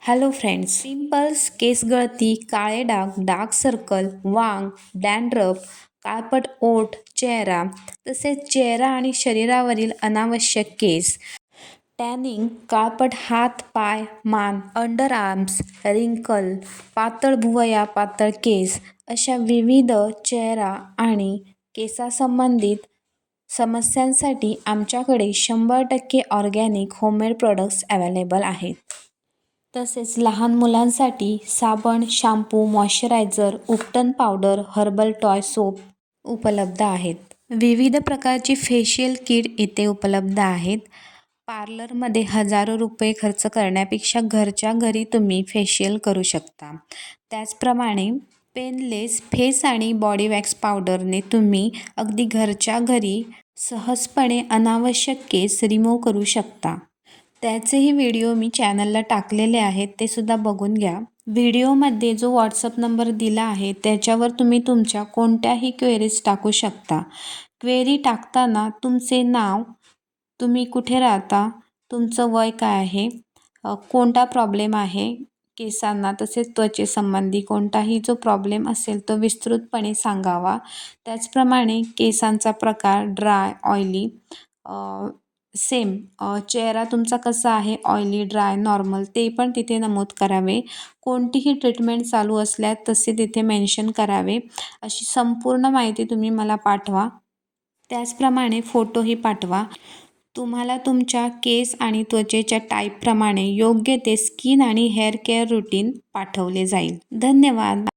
Hello friends, pimples, केस गळती, काळे डाग, dark circle, वांग, dandruff, काळपट ओठ, चेहरा तसेच चेहरा आणि शरीरावरील अनावश्यक केस, टॅनिंग, काळपट हात, पाय, मान, अंडर आर्म्स, रिंकल, पातळ भुवया, पातळ केस अशा विविध चेहरा आणि केसासंबंधित समस्यांसाठी आमच्याकडे 100% ऑर्गॅनिक होममेड प्रॉडक्ट्स अवेलेबल आहेत. तसेच लहान मुलांसाठी साबण, शॅम्पू, मॉइश्चरायझर, उपटन पावडर, हर्बल टॉय सोप उपलब्ध आहेत. विविध प्रकारची फेशियल किट इथे उपलब्ध आहेत. पार्लरमध्ये हजारो रुपये खर्च करण्यापेक्षा घरच्या घरी तुम्ही फेशियल करू शकता. त्याचप्रमाणे पेनलेस फेस आणि बॉडी वॅक्स पावडरने तुम्ही अगदी घरच्या घरी सहजपणे अनावश्यक केस रिमूव्ह करू शकता. त्याचेही व्हिडिओ मी चॅनलला टाकलेले आहेत, ते सुद्धा बघून घ्या. व्हिडिओमध्ये जो व्हॉट्सअप नंबर दिला आहे त्याच्यावर तुम्ही तुमच्या कोणत्याही क्वेरीज टाकू शकता. क्वेरी टाकताना तुमचे नाव, तुम्ही कुठे राहता, तुमचं वय काय आहे, कोणता प्रॉब्लेम आहे केसांना तसेच त्वचेसंबंधी कोणताही जो प्रॉब्लेम असेल तो विस्तृतपणे सांगावा. त्याचप्रमाणे केसांचा प्रकार ड्राय, ऑइली, सेम चेहरा तुमचा कसा आहे, ऑइली, ड्राय, नॉर्मल ते पण तिथे नमूद करावे. कोणतीही ट्रीटमेंट चालू असल्यास तसे तिथे मेन्शन करावे. अशी संपूर्ण माहिती तुम्ही मला पाठवा. त्याचप्रमाणे फोटोही पाठवा. तुम्हाला तुमच्या केस आणि त्वचेच्या टाईपप्रमाणे योग्य ते स्किन आणि हेअर केअर रुटीन पाठवले जाईल. धन्यवाद.